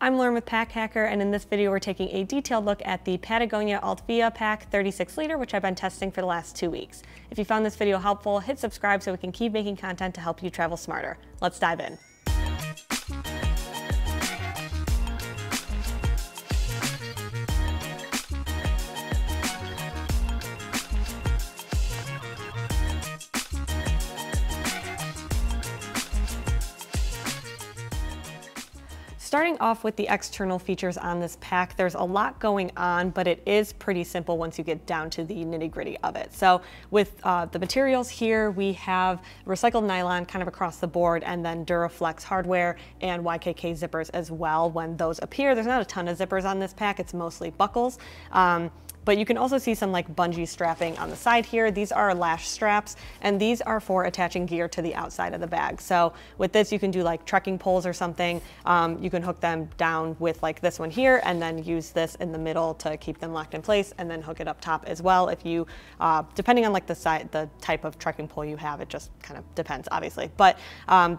I'm Lauren with Pack Hacker, and in this video we're taking a detailed look at the Patagonia Altvia Pack 36 liter, which I've been testing for the last 2 weeks. If you found this video helpful, hit subscribe so we can keep making content to help you travel smarter. Let's dive in. Starting off with the external features on this pack, there's a lot going on, but it is pretty simple once you get down to the nitty-gritty of it. So with the materials here, we have recycled nylon kind of across the board, and then Duraflex hardware and YKK zippers as well when those appear. There's not a ton of zippers on this pack, it's mostly buckles. But you can also see some like bungee strapping on the side here. These are lash straps, and these are for attaching gear to the outside of the bag. So with this, you can do like trekking poles or something. You can hook them down with like this one here, and then use this in the middle to keep them locked in place, and then hook it up top as well. If you, depending on like the type of trekking pole you have, it just kind of depends, obviously. But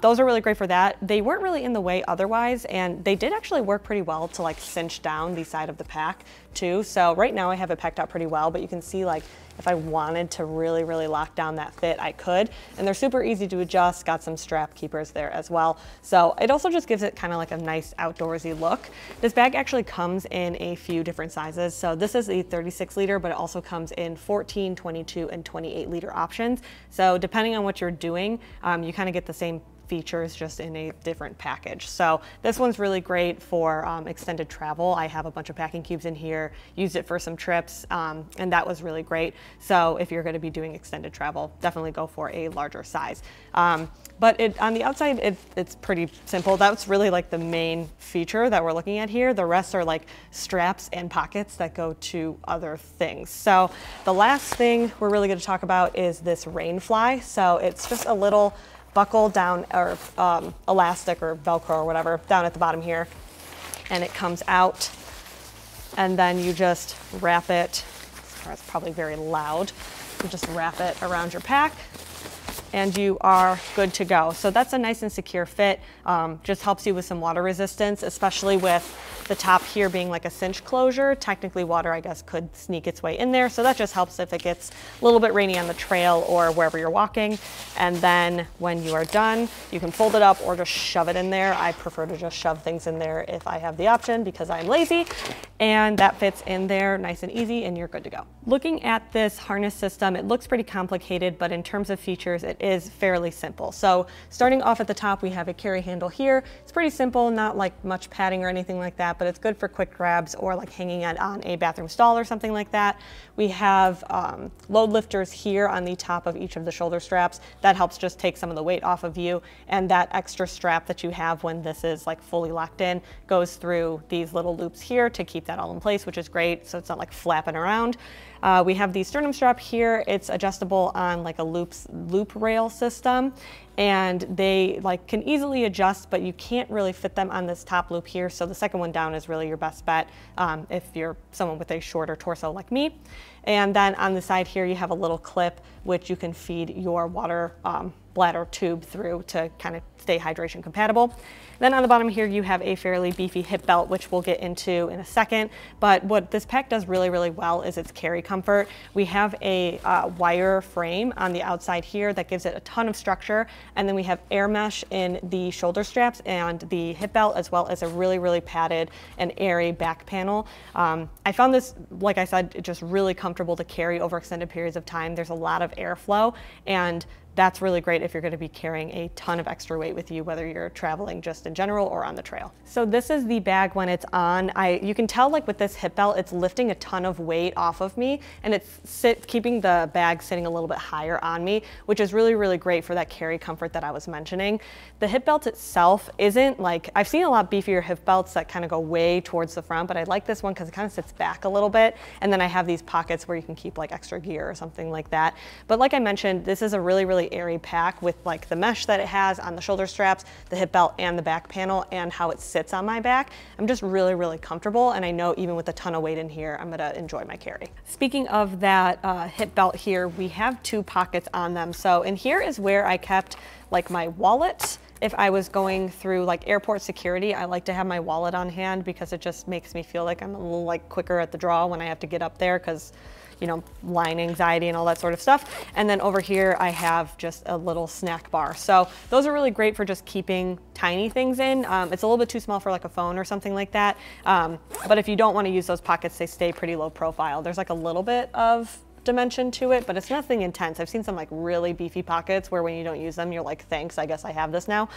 those are really great for that. They weren't really in the way otherwise, and they did actually work pretty well to like cinch down the side of the pack too. So right now I have it packed out pretty well, but you can see like if I wanted to really lock down that fit, I could. And they're super easy to adjust, got some strap keepers there as well. So it also just gives it kind of like a nice outdoorsy look. This bag actually comes in a few different sizes. So this is the 36 liter, but it also comes in 14, 22, and 28 liter options. So depending on what you're doing, you kind of get the same features just in a different package. So this one's really great for extended travel. I have a bunch of packing cubes in here, used it for some trips, and that was really great. So if you're going to be doing extended travel, definitely go for a larger size. But on the outside, it's pretty simple. That's really like the main feature that we're looking at here. The rest are like straps and pockets that go to other things. So the last thing we're really going to talk about is this rain fly. So it's just a little buckle down, or elastic or Velcro or whatever down at the bottom here, and it comes out, and then you just wrap it. It's probably very loud. You just wrap it around your pack and you are good to go. So that's a nice and secure fit. Just helps you with some water resistance, especially with the top here being like a cinch closure. Technically water, I guess, could sneak its way in there. So that just helps if it gets a little bit rainy on the trail or wherever you're walking. And then when you are done, you can fold it up or just shove it in there. I prefer to just shove things in there if I have the option because I'm lazy. And that fits in there nice and easy, and you're good to go. Looking at this harness system, it looks pretty complicated, but in terms of features, it is fairly simple. So starting off at the top, we have a carry handle here. It's pretty simple, not like much padding or anything like that, but it's good for quick grabs or like hanging it on a bathroom stall or something like that. We have load lifters here on the top of each of the shoulder straps. That helps just take some of the weight off of you, and that extra strap that you have when this is like fully locked in goes through these little loops here to keep that all in place, which is great, so it's not like flapping around. We have the sternum strap here. It's adjustable on like a loop rail system, and they like can easily adjust, but you can't really fit them on this top loop here. So the second one down is really your best bet if you're someone with a shorter torso like me. And then on the side here, you have a little clip which you can feed your water bladder tube through to kind of stay hydration compatible. Then on the bottom here, you have a fairly beefy hip belt, which we'll get into in a second. But what this pack does really well is its carry comfort. We have a wire frame on the outside here that gives it a ton of structure. And then we have air mesh in the shoulder straps and the hip belt, as well as a really padded and airy back panel. I found this, like I said, just really comfortable to carry over extended periods of time. There's a lot of airflow, and that's really great if you're going to be carrying a ton of extra weight with you, whether you're traveling just in general or on the trail. So this is the bag when it's on. You can tell like with this hip belt, it's lifting a ton of weight off of me, and it's keeping the bag sitting a little bit higher on me, which is really great for that carry comfort that I was mentioning. The hip belt itself isn't like, I've seen a lot beefier hip belts that kind of go way towards the front, but I like this one because it kind of sits back a little bit. And then I have these pockets where you can keep like extra gear or something like that. But like I mentioned, this is a really airy pack with like the mesh that it has on the shoulder straps, the hip belt, and the back panel, and how it sits on my back. I'm just really comfortable, and I know even with a ton of weight in here, I'm gonna enjoy my carry. Speaking of that hip belt here, we have two pockets on them. So in here is where I kept like my wallet if I was going through like airport security, I like to have my wallet on hand because it just makes me feel like I'm a little like quicker at the draw when I have to get up there, because you know, line anxiety and all that sort of stuff. And then over here, I have just a little snack bar. So those are really great for just keeping tiny things in. It's a little bit too small for like a phone or something like that. But if you don't want to use those pockets, they stay pretty low profile. There's like a little bit of dimension to it, but it's nothing intense. I've seen some like really beefy pockets where when you don't use them, you're like, thanks, I guess I have this now.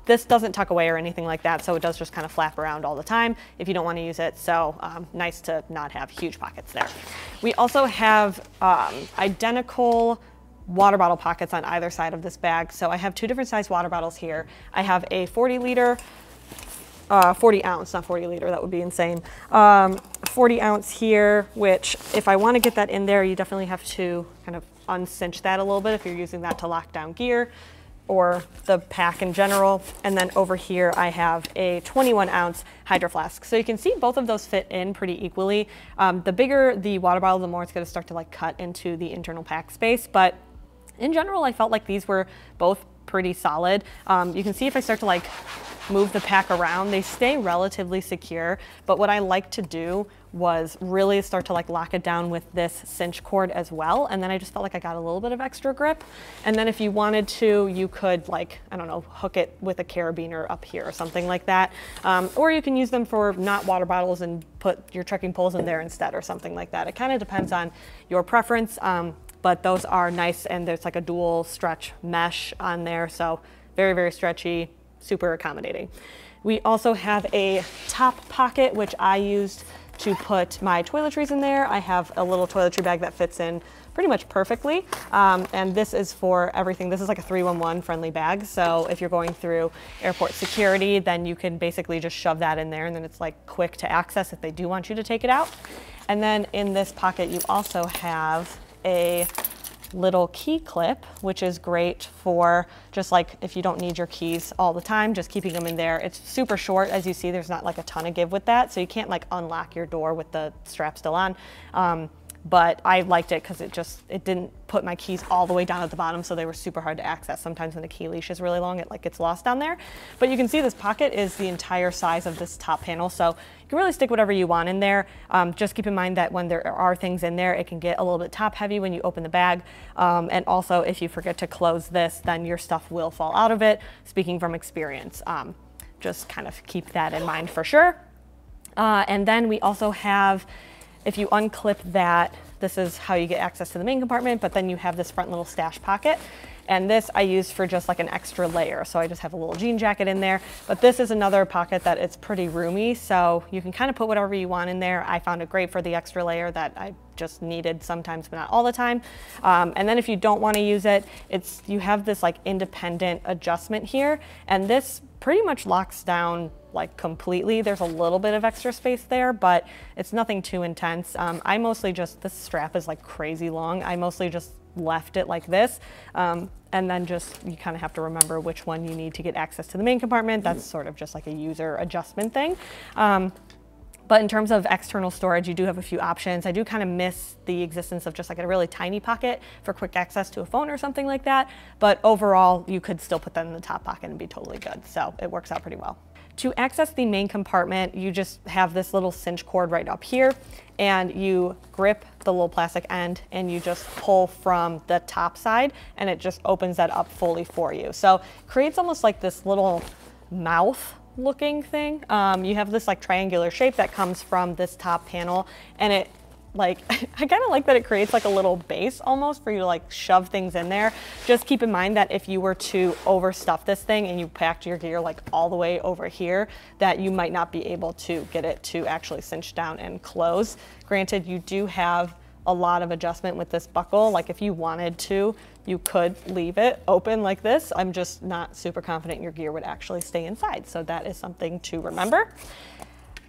This doesn't tuck away or anything like that, so it does just kind of flap around all the time if you don't want to use it. So nice to not have huge pockets there. We also have identical water bottle pockets on either side of this bag. So I have two different size water bottles here. I have a 40 liter, 40 ounce, not 40 liter, that would be insane. 40 ounce here, which if I want to get that in there, you definitely have to kind of uncinch that a little bit if you're using that to lock down gear or the pack in general. And then over here, I have a 21 ounce Hydro Flask. So you can see both of those fit in pretty equally. The bigger the water bottle, the more it's going to start to like cut into the internal pack space. But in general, I felt like these were both pretty solid. You can see if I start to like move the pack around, they stay relatively secure. But what I like to do was really start to like lock it down with this cinch cord as well. And then I just felt like I got a little bit of extra grip. And then if you wanted to, you could like, I don't know, hook it with a carabiner up here or something like that. Or you can use them for not water bottles and put your trekking poles in there instead or something like that. It kind of depends on your preference. But those are nice, and there's like a dual stretch mesh on there. So very, very stretchy, super accommodating. We also have a top pocket, which I used to put my toiletries in there. I have a little toiletry bag that fits in pretty much perfectly. And this is for everything. This is like a 311 friendly bag. So if you're going through airport security, then you can basically just shove that in there, and then it's like quick to access if they do want you to take it out. And then in this pocket, you also have a little key clip, which is great for just like if you don't need your keys all the time, just keeping them in there. It's super short. As you see, there's not like a ton of give with that, so you can't like unlock your door with the strap still on. But I liked it because it didn't put my keys all the way down at the bottom, so they were super hard to access. Sometimes when the key leash is really long, it like gets lost down there. But you can see this pocket is the entire size of this top panel, so you can really stick whatever you want in there. Just keep in mind that when there are things in there, it can get a little bit top heavy when you open the bag. And also if you forget to close this, then your stuff will fall out of it, speaking from experience. Just kind of keep that in mind for sure. And then we also have, if you unclip that, this is how you get access to the main compartment, but then you have this front little stash pocket. And this I use for just like an extra layer. So I just have a little jean jacket in there, but this is another pocket that it's pretty roomy. So you can kind of put whatever you want in there. I found it great for the extra layer that I just needed sometimes, but not all the time. And then if you don't want to use it, you have this like independent adjustment here. And this pretty much locks down like completely. There's a little bit of extra space there, but it's nothing too intense. I mostly just, this strap is like crazy long. I mostly just left it like this. And then just, you kind of have to remember which one you need to get access to the main compartment. That's sort of just like a user adjustment thing. But in terms of external storage, you do have a few options. I do kind of miss the existence of just like a really tiny pocket for quick access to a phone or something like that. But overall, you could still put that in the top pocket and be totally good. So it works out pretty well. To access the main compartment, you just have this little cinch cord right up here, and you grip the little plastic end and you just pull from the top side, and it just opens that up fully for you. So it creates almost like this little mouth looking thing. You have this like triangular shape that comes from this top panel, and it like, I kind of like that it creates like a little base almost for you to like shove things in there. Just keep in mind that if you were to overstuff this thing and you packed your gear like all the way over here, that you might not be able to get it to actually cinch down and close. Granted, you do have a lot of adjustment with this buckle. Like if you wanted to, you could leave it open like this. I'm just not super confident your gear would actually stay inside. So that is something to remember.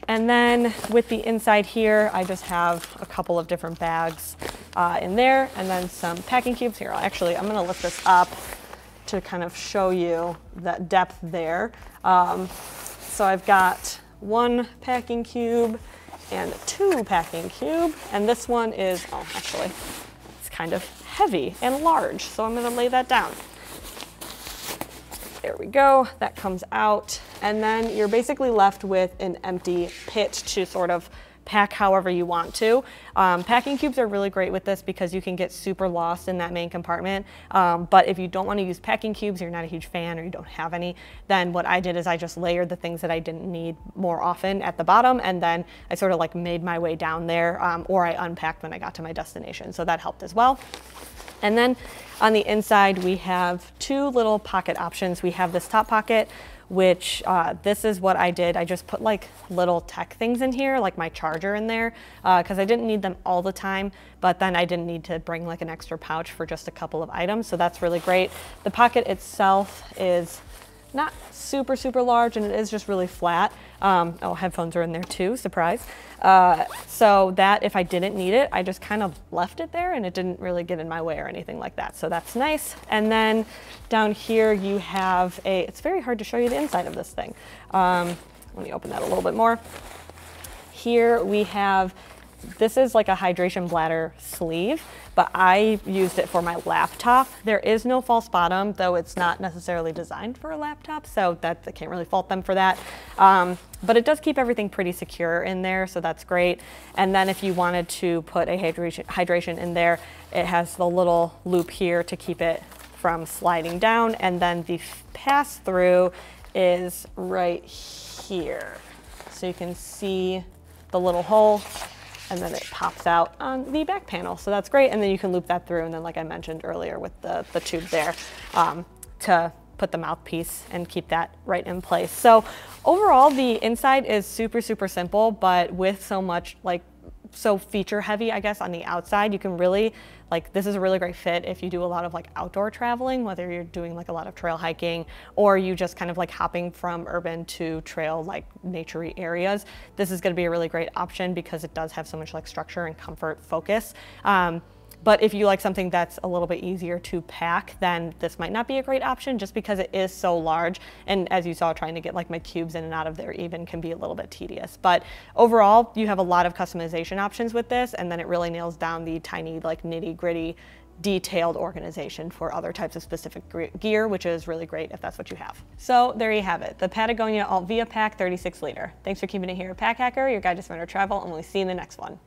And then with the inside here, I just have a couple of different bags in there, and then some packing cubes here. Actually, I'm gonna lift this up to kind of show you that depth there. So I've got one packing cube and two packing cube, and this one is, oh, actually, it's kind of heavy and large, so I'm gonna lay that down. There we go, that comes out. And then you're basically left with an empty pit to sort of pack however you want to. Packing cubes are really great with this because you can get super lost in that main compartment. But if you don't want to use packing cubes, you're not a huge fan or you don't have any, then what I did is I just layered the things that I didn't need more often at the bottom, and then I sort of like made my way down there, or I unpacked when I got to my destination. So that helped as well. And then on the inside, we have two little pocket options. We have this top pocket, which this is what I did. I just put like little tech things in here, like my charger in there, because I didn't need them all the time, but then I didn't need to bring like an extra pouch for just a couple of items. So that's really great. The pocket itself is not super, super large, and it is just really flat. Oh, headphones are in there too, surprise. So that if I didn't need it, I just kind of left it there and it didn't really get in my way or anything like that. So that's nice. And then down here you have it's very hard to show you the inside of this thing. Let me open that a little bit more. Here we have, this is like a hydration bladder sleeve, but I used it for my laptop. There is no false bottom, though it's not necessarily designed for a laptop, so I can't really fault them for that. But it does keep everything pretty secure in there, so that's great. And then if you wanted to put a hydration in there, it has the little loop here to keep it from sliding down, and then the pass-through is right here. So you can see the little hole, and then it pops out on the back panel. So that's great. And then you can loop that through. And then like I mentioned earlier with the tube there to put the mouthpiece and keep that right in place. So overall, the inside is super, super simple, but with so much so feature heavy, I guess, on the outside, you can really, this is a really great fit if you do a lot of outdoor traveling, whether you're doing a lot of trail hiking or you just kind of hopping from urban to trail, nature-y areas. This is gonna be a really great option because it does have so much structure and comfort focus. But if you like something that's a little bit easier to pack, then this might not be a great option just because it is so large. And as you saw, trying to get my cubes in and out of there even can be a little bit tedious. But overall, you have a lot of customization options with this, and then it really nails down the tiny, nitty-gritty, detailed organization for other types of specific gear, which is really great if that's what you have. So there you have it, the Patagonia Altvia Pack 36 liter. Thanks for keeping it here at Pack Hacker, your guide to smarter travel, and we'll see you in the next one.